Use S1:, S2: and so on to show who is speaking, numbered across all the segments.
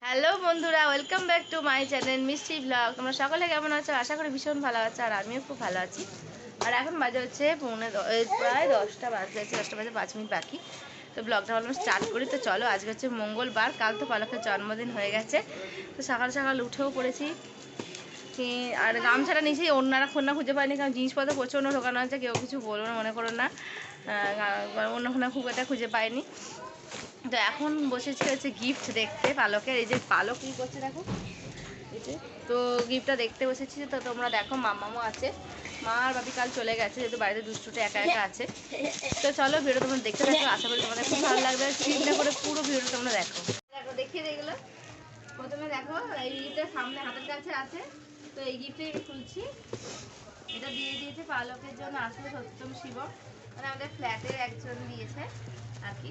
S1: Hello বন্ধুরা, welcome back to my channel মিষ্টি blog. তোমরা সকলে কেমন আছো? আশা করি ভীষণ ভালো আছো, আর আমিও খুব ভালো আছি। আর এখন বাজে হচ্ছে প্রায় 10টা বাজে, 10টা বাজে 5 মিনিট বাকি। তো ব্লগটা ভাবলাম স্টার্ট করি। তো চলো, আজকে হচ্ছে মঙ্গলবার, কাল তো পালকের জন্মদিন হয়ে গেছে। তো সকাল সকাল উঠেও পড়েছি, আর গামছাটা নিয়েছি। অন্যরা খন্না খুঁজে পাইনি, কারণ জিনিসপত্র প্রচণ্ড ঢোকানো আছে। কেউ কিছু বলবো না, মনে করো না। অন্য খন্না খুব একটা খুঁজে পাইনি। তো এখন বসেছি হচ্ছে গিফট দেখতে পালকের। এই যে পালক কী করছে দেখো, এই যে। তো গিফটটা দেখতে বসেছি। তো তোমরা দেখো, মামামও আছে। মা আর বাপি কাল চলে গেছে, যেহেতু বাড়িতে দুষ্টুটা একা একা আছে। তো চলো, ভিডিও তোমরা দেখতে দেখো, আশা করি তোমাদের খুব ভালো লাগবে। স্ক্রিনটা করে পুরো ভিডিও তোমরা দেখো। দেখো, দেখিয়ে দেখলো। প্রথমে দেখো, এইটা সামনে হাতের কাছে আছে। তো এই গিফটে খুলছি। এটা দিয়ে দিয়েছে পালকের জন্য আসলে সত্যম শিবম, মানে আমাদের ফ্ল্যাটের একজন দিয়েছে আর কি।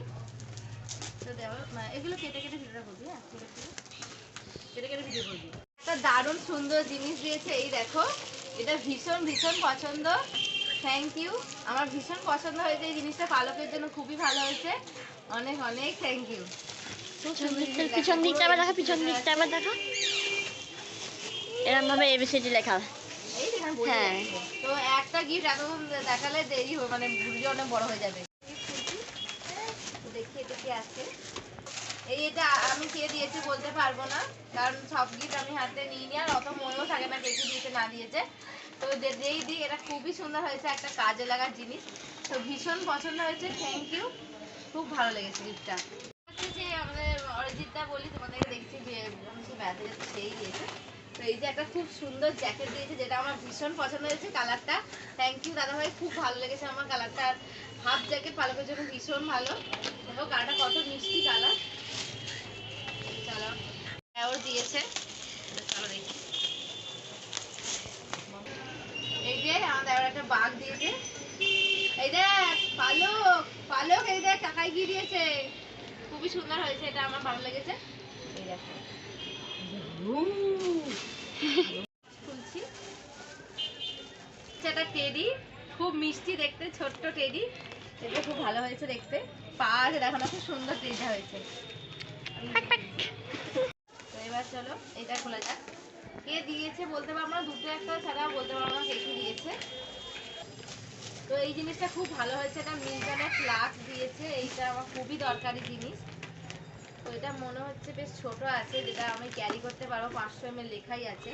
S1: তো দেখো, এগুলো কেটে কেটে ভিডিওটা করবি। হ্যাঁ, ঠিক আছে, কেটে কেটে ভিডিও করবি। একটা দারুণ সুন্দর জিনিস দিয়েছে, এই দেখো। এটা ভীষণ ভীষণ পছন্দ। থ্যাংক ইউ, আমার ভীষণ পছন্দ হয়েছে এই জিনিসটা। পালকের জন্য খুবই ভালো হয়েছে। অনেক অনেক থ্যাংক ইউ।
S2: পিছন দিকটা আবার দেখো, পিছন দিকটা আবার দেখো, এরকম ভাবে এবিসিডি লেখা।
S1: হ্যাঁ, তো একটা গিফট এতক্ষণ দেখালে দেরি হবে, মানে ভিডিও অনেক বড় হয়ে যাবে। দেখি এটা কি আছে। এটা আমি কে দিয়েছে বলতে পারবো না, কারণ সব গিফট আমি হাতে নিয়ে নিই, আর অত মনেও থাকে না কে কি দিয়েছে না দিয়েছে। তো যেই দিই, এটা খুবই সুন্দর হয়েছে, একটা কাজে লাগার জিনিস। তো ভীষণ পছন্দ হয়েছে, থ্যাংক ইউ। খুব ভালো লেগেছে গিফটটা। হচ্ছে যে আমাদের অরিজিৎদা, বলি তোমাদেরকে দেখছি আমি সে বেড়াতে যাচ্ছি, সেই দিয়েছে। তো এই যে একটা খুব সুন্দর জ্যাকেট দিয়েছে, যেটা আমার ভীষণ পছন্দ হয়েছে কালারটা। থ্যাংক ইউ দাদাভাই, খুব ভালো লেগেছে আমার কালারটা। আর হাফ জ্যাকেট পালকের জন্য ভীষণ ভালো। দেখো কালারটা কত মিষ্টি কালার। চলো, ওর দিয়েছে। চলো দেখি। এই যে আমাদের একটা বাঘ দিয়েছে। এই দেখ পালক, পালক, এই দেখ টাকায় কি দিয়েছে। খুবই সুন্দর হয়েছে, এটা আমার ভালো লেগেছে। এই দেখো, খুলছি। এটা টেডি, খুব মিষ্টি দেখতে, ছোট্ট টেডি। এটা খুব ভালো হয়েছে দেখতে। পা আছে দেখো না, খুব সুন্দর টেডিটা হয়েছে। তো এবার চলো এটা খোলা যাক। কে দিয়েছে বলতে পারবো না, দুটো একটা ছাড়া বলতে পারবো না কে কি দিয়েছে। তো এই জিনিসটা খুব ভালো হয়েছে। এটা মিল্টনের ফ্লাস্ক দিয়েছে, এইটা আমার খুবই দরকারি জিনিস। তো এটা মনে হচ্ছে বেশ ছোট আছে, যেটা আমি ক্যারি করতে পারবো, 500 ml লেখাই আছে।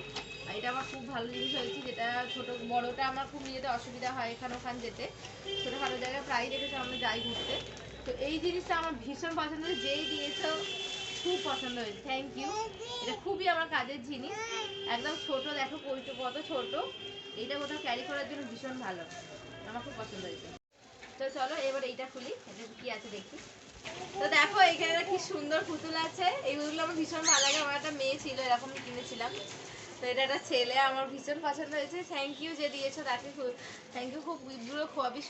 S1: আর এটা আমার খুব ভালো জিনিস হয়েছে, যেটা ছোট বড়টা আমার খুব নিয়ে যেতে অসুবিধা হয়, এখানে ওখান যেতে। ছোটোখাটো জায়গায় প্রায় দেখেছি আমরা যাই ঘুরতে। তো এই জিনিসটা আমার ভীষণ পছন্দ হয়েছে, যেই দিয়েছো খুব পছন্দ হয়েছে, থ্যাংক ইউ। এটা খুবই আমার কাজের জিনিস, একদম ছোট, দেখো কইটো কত ছোট। এইটা কোথাও ক্যারি করার জন্য ভীষণ ভালো, আমার খুব পছন্দ হয়েছে। তো চলো এবার এইটা খুলি, এটা কি আছে দেখি। তো দেখো এখানে কি সুন্দর পুতুল আছে। এই পুতুলগুলো আমার ভীষণ ভালো লাগে, আমার একটা মেয়ে ছিল এরকম কিনেছিলাম। তো এটা একটা ছেলে, আমার ভীষণ পছন্দ হয়েছে। থ্যাংক ইউ যে দিয়েছো তাকে, থ্যাংক ইউ। খুব গিফটগুলো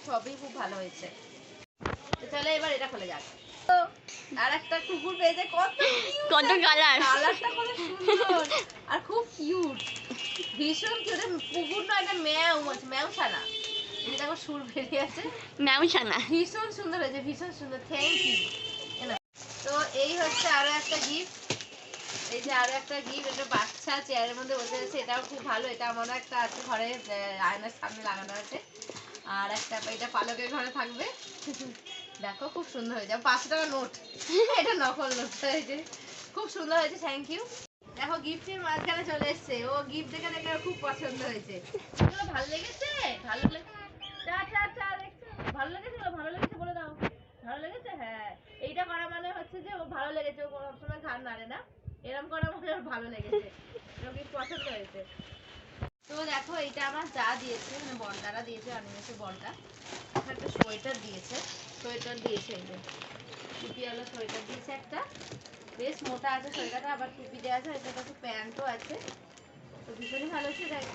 S1: সবই খুব ভালো হয়েছে। তো চলো এবার এটা খুলে যাক। আর একটা কুকুর পেয়েছে, কত কালার, কালারটা কত সুন্দর আর খুব কিউট, ভীষণ কিউট। কুকুর না, এটা ম্যাও, ম্যাও ছানা। এই দেখো সুর বেরিয়ে আছে,
S2: ম্যাও ছানা।
S1: ভীষণ সুন্দর হয়েছে, ভীষণ সুন্দর, থ্যাংক ইউ। তো এই হচ্ছে আরো একটা গিফট। এই যে আরো একটা গিফট, এটা বাচ্চা চেয়ারের মধ্যে বসে আছে, এটাও খুব ভালো। এটা আমারও একটা আছে ঘরে, আয়নার সামনে লাগানো আছে। আর একটা, এটা পালকের ঘরে থাকবে। দেখো খুব সুন্দর হয়েছে, 500 টাকা নোট, এটা নকল নোট হয়েছে। খুব সুন্দর হয়েছে, থ্যাংক ইউ। দেখো গিফটের মাঝখানে চলে এসছে, ও গিফট দেখে দেখে খুব পছন্দ হয়েছে। ভালো লেগেছে, ভালো লেগেছে, ভালো লেগেছে, ভালো লেগেছে বলে দাও, ভালো লেগেছে। হ্যাঁ, এইটা করা মানে হচ্ছে যে ও ভালো লেগেছে, ও কোনো সময় ঘাড় নাড়ে না, এরকম করা মানে ওর ভালো লেগেছে, ওর গিফট পছন্দ হয়েছে। তো দেখো এইটা আমার যা দিয়েছে, মানে বনটারা দিয়েছে, অনিমেষের বনটা। একটা সোয়েটার দিয়েছে, সোয়েটার দিয়েছে, এই যে টুপিওয়ালা সোয়েটার দিয়েছে একটা, বেশ মোটা আছে সোয়েটারটা, আবার টুপি দেওয়া আছে, এটা একটু প্যান্টও আছে। তো ভীষণই ভালো হয়েছে, দেখ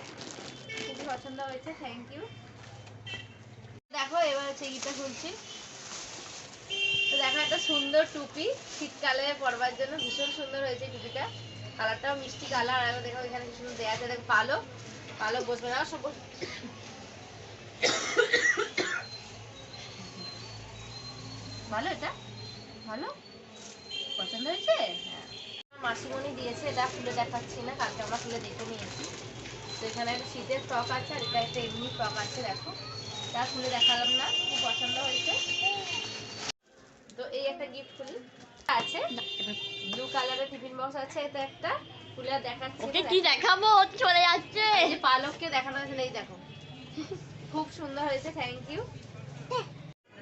S1: খুবই পছন্দ হয়েছে, থ্যাংক ইউ। দেখো এবার হচ্ছে ইটা খুলছি। তো দেখো একটা সুন্দর টুপি, শীতকালে পরবার জন্য ভীষণ সুন্দর হয়েছে টুপিটা। কালারটাও মিষ্টি কালার। আর দেখো এখানে কি সুন্দর দেওয়া আছে, দেখো পালক, পালক বসবে না সব। ভালো এটা, ভালো পছন্দ হয়েছে? হ্যাঁ, মাসিমণি দিয়েছে, এটা খুলে দেখাচ্ছি না, কালকে আমরা খুলে দেখে নিয়েছি। তো এখানে একটা শীতের ফ্রক আছে আর এটা একটা এমনি ফ্রক আছে, দেখো তা খুলে দেখালাম না, খুব পছন্দ হয়েছে। তো এই একটা গিফট খুলি আছে, ব্লু কালারের টিফিন বক্স আছে, এটা একটা খুলে দেখাচ্ছি।
S2: ওকে কি দেখাবো, ও তো চলে যাচ্ছে।
S1: এই যে পালককে দেখানো হয়েছে, এই দেখো খুব সুন্দর হয়েছে, থ্যাংক ইউ।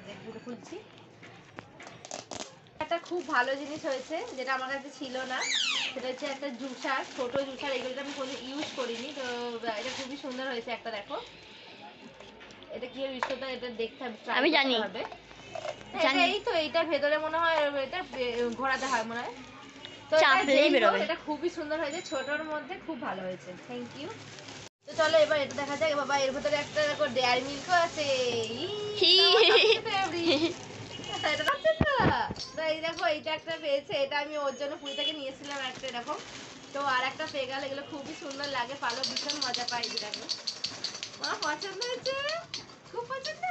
S1: দেখো খুলছি, একটা খুব ভালো জিনিস হয়েছে যেটা আমার কাছে ছিল না, সেটা হচ্ছে একটা জুসার, ছোট জুসার। এগুলো আমি কোনো ইউজ করিনি, তো এটা খুবই সুন্দর হয়েছে একটা। দেখো এটা কি ইউজ করতে হয়, এটা দেখতে হবে,
S2: আমি জানি
S1: হবে। এই তো এইটার ভেতরে মনে হয় এটা ঘোরাতে হয় মনে হয়। তো
S2: চাপলেই বেরোবে।
S1: এটা খুবই সুন্দর হয়েছে, ছোটর মধ্যে খুব ভালো হয়েছে, থ্যাংক ইউ। তো চলো এবার এটা দেখা যাক। বাবা এর ভেতরে একটা দেখো ডেয়ারি মিল্কও আছে, এটা পছন্দ। তো এই দেখো এইটা একটা পেয়েছে, এটা আমি ওর জন্য পুরী থেকে নিয়েছিলাম একটা, দেখো। তো আর একটা পেয়ে গেল, এগুলো খুবই সুন্দর লাগে, পালো ভীষণ মজা পাই। দেখো মা পছন্দ হয়েছে, খুব পছন্দ,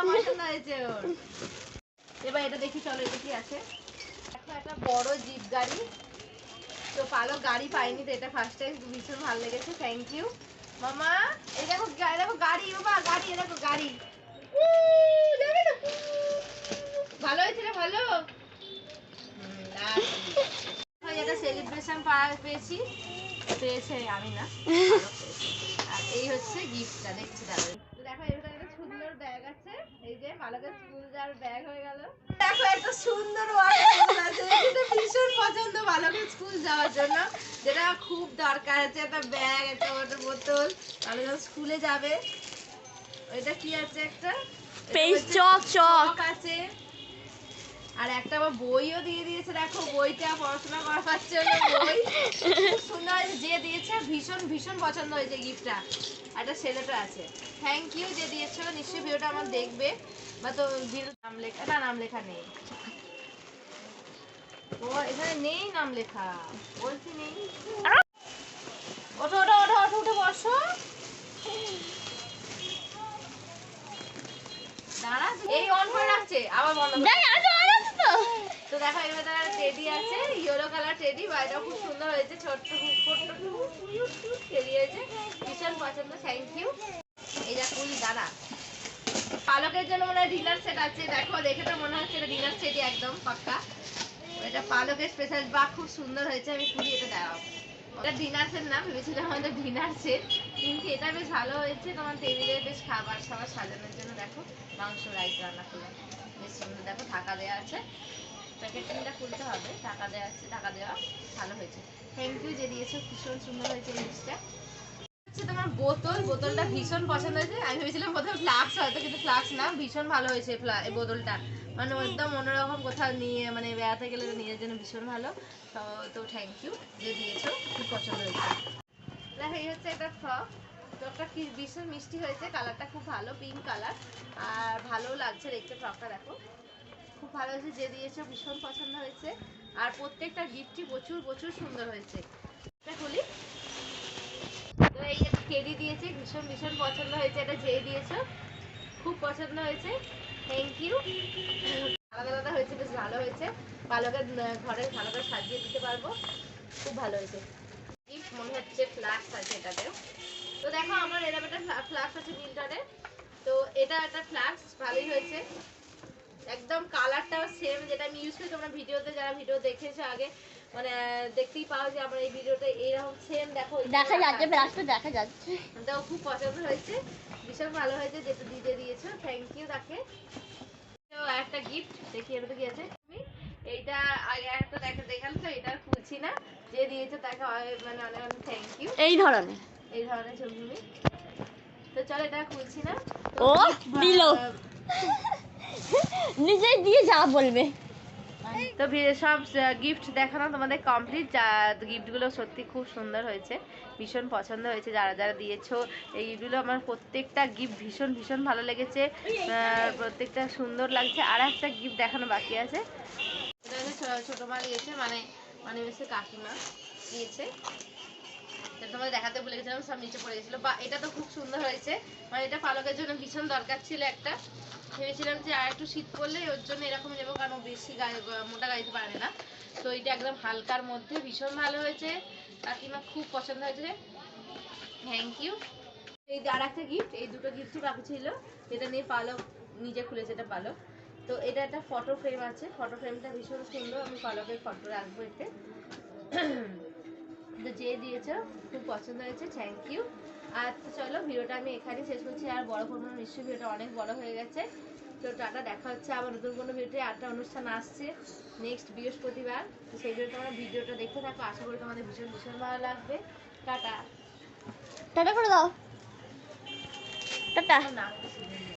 S1: পছন্দ হয়েছে ওর। এবার এটা দেখি, চলো এটা কি আছে। দেখো একটা বড় জিপ গাড়ি, তো পালো গাড়ি পাইনি, তো এটা ফার্স্ট টাইম, ভীষণ ভালো লেগেছে, থ্যাংক ইউ মামা। এই দেখো দেখো গাড়ি, বাবা গাড়ি, দেখো গাড়ি, ভালো হয়েছে রে, ভালো। এটা সেলিব্রেশন পেয়েছি, পেয়েছে আমি না, আর এই হচ্ছে গিফটটা, দেখছি দাঁড়াবে। দেখো এটা একটা সুন্দর ব্যাগ আছে, এই যে পালকের স্কুল যাওয়ার ব্যাগ হয়ে গেল। দেখো একটা সুন্দর ওয়াটার আছে, এটা ভীষণ পছন্দ পালকের স্কুল যাওয়ার জন্য, যেটা খুব দরকার আছে, একটা ব্যাগ, একটা ওয়াটার বোতল, তাহলে যখন স্কুলে যাবে। এটা কি আছে, একটা চক আছে, আর একটা আবার বইও দিয়ে দিয়েছে, দেখো বইটা পড়াশোনা করার জন্য বই, খুব সুন্দর হয়েছে, যে দিয়েছে ভীষণ ভীষণ পছন্দ হয়েছে গিফটটা। একটা ছেলেটা আছে, থ্যাংক ইউ যে দিয়েছো, নিশ্চয়ই ভিডিওটা আমার দেখবে, বা তো নাম লেখা না, নাম লেখা নেই, ও এখানে নেই নাম লেখা, বলছি নেই। ওঠো ওঠো ওঠো ওঠো, উঠে বসো, দাঁড়া, এই অন করে রাখছে, আবার বন্ধ করে। তো দেখো এর ভেতরে টেডি আছে, ইয়েলো কালার টেডি, বাইরেও খুব সুন্দর হয়েছে, ছোট্ট টেডি হয়েছে, ভীষণ পছন্দ, থ্যাংক ইউ। এই যা ফুল দাঁড়া, পালকের জন্য মনে হয় ডিনার সেট আছে, দেখো দেখে তো মনে হচ্ছে এটা ডিনার সেটই একদম পাক্কা, এটা পালকের স্পেশাল, বা খুব সুন্দর হয়েছে, আমি খুলি, এটা দাঁড়াও, এটা ডিনার সেট না, ভেবেছিলাম আমাদের ডিনার সেট, কিন্তু এটা বেশ ভালো হয়েছে, তোমার টেবিলে বেশ খাবার সবার সাজানোর জন্য। দেখো মাংস রাইস রান্না করলাম, বেশ সুন্দর, দেখো ঢাকা দেওয়া আছে, প্যাকেটিংটা খুলতে হবে, ঢাকা দেওয়া আছে, ঢাকা দেওয়া, ভালো হয়েছে, থ্যাংক ইউ যে দিয়েছো, ভীষণ সুন্দর হয়েছে জিনিসটা। হচ্ছে তোমার বোতল, বোতলটা ভীষণ পছন্দ হয়েছে, আমি ভেবেছিলাম প্রথমে ফ্লাক্স হয়তো, কিন্তু ফ্লাক্স না, ভীষণ ভালো হয়েছে এই বোতলটা, মানে একদম অন্যরকম, কোথাও নিয়ে মানে বেড়াতে গেলে নিজের জন্য ভীষণ ভালো। তো থ্যাংক ইউ যে দিয়েছো, খুব পছন্দ হয়েছে। দেখো এই হচ্ছে একটা ফ্রক, ফ্রকটা কি ভীষণ মিষ্টি হয়েছে, কালারটা খুব ভালো, পিঙ্ক কালার, আর ভালো লাগছে দেখতে ফ্রকটা, দেখো খুব ভালো হয়েছে, যে দিয়েছো ভীষণ পছন্দ হয়েছে, আর প্রত্যেকটা গিফটই প্রচুর প্রচুর সুন্দর হয়েছে। এটা খুলি, তো এই একটা টেডি দিয়েছে, ভীষণ ভীষণ পছন্দ হয়েছে, এটা যে দিয়েছো খুব পছন্দ হয়েছে, থ্যাংক ইউ। আলাদা আলাদা হয়েছে, বেশ ভালো হয়েছে, পালকের ঘরে ভালো করে সাজিয়ে দিতে পারবো, খুব ভালো হয়েছে। গিফট মনে হচ্ছে ফ্লাক্স আছে এটাতেও, তো দেখো আমার এরকম একটা ফ্লাক্স আছে মিল্টনের, তো এটা একটা ফ্লাক্স ভালোই হয়েছে, একদম কালারটাও সেম যেটা আমি ইউজ করি, তোমরা ভিডিওতে যারা ভিডিও দেখেছো আগে, মানে দেখতেই পাও যে আমার এই ভিডিওটা এইরকম সেম, দেখো
S2: দেখা যাচ্ছে, ফ্লাশটা দেখা যাচ্ছে,
S1: তো খুব পছন্দ হয়েছে, ভীষণ ভালো হয়েছে, যেটা দিয়ে দিয়েছো, থ্যাংক ইউ তাকে। তো একটা গিফট দেখি এর মধ্যে কি আছে, আমি এইটা আগে একটা দেখালাম, তো এটা খুলছি না, যে দিয়েছো তাকে মানে অনেক অনেক থ্যাংক ইউ।
S2: এই
S1: ধরনের ছবি, তো চলো এটা খুলছি না,
S2: ও দিল, নিজেই দিয়ে যা বলবে।
S1: তো সব গিফট দেখানো তোমাদের কমপ্লিট, গিফটগুলো সত্যি খুব সুন্দর হয়েছে, ভীষণ পছন্দ হয়েছে, যারা যারা দিয়েছো এই গিফটগুলো, আমার প্রত্যেকটা গিফট ভীষণ ভীষণ ভালো লেগেছে, প্রত্যেকটা সুন্দর লাগছে। আর একটা গিফট দেখানো বাকি আছে, এটা হচ্ছে ছোটো মা দিয়েছে, মানে মানে হচ্ছে কাকিমা দিয়েছে, তোমাদের দেখাতে ভুলে গেছিলাম, সব নিচে পড়ে গেছিলো, বা এটা তো খুব সুন্দর হয়েছে, মানে এটা পালকের জন্য ভীষণ দরকার ছিল একটা, ভেবেছিলাম যে আর একটু শীত পড়লে ওর জন্য এরকম নেবো, কারণ ও বেশি মোটা গাড়িতে পারে না। তো এটা একদম হালকার মধ্যে ভীষণ ভালো হয়েছে, কাকিমা খুব পছন্দ হয়েছে, থ্যাংক ইউ। এই আর একটা গিফট, এই দুটো গিফটই বাকি ছিল, যেটা নিয়ে পালক নিজে খুলেছে, এটা পালক। তো এটা একটা ফটো ফ্রেম আছে, ফটো ফ্রেমটা ভীষণ সুন্দর, আমি পালকের ফটো রাখবো এতে। তো যে দিয়েছে খুব পছন্দ হয়েছে, থ্যাংক ইউ। আর তো চলো ভিডিওটা আমি এখানেই শেষ করছি, আর বড় করবো না, নিশ্চয়ই ভিডিওটা অনেক বড় হয়ে গেছে। তো টাটা, দেখা হচ্ছে আবার নতুন কোনো ভিডিওতে। একটা অনুষ্ঠান আসছে নেক্সট বৃহস্পতিবার, তো সেই জন্য তোমরা ভিডিওটা দেখতে থাকো, আশা করি তোমাদের ভীষণ ভীষণ ভালো লাগবে। টাটা।
S2: টাটা করে দাও, টাটা।
S1: না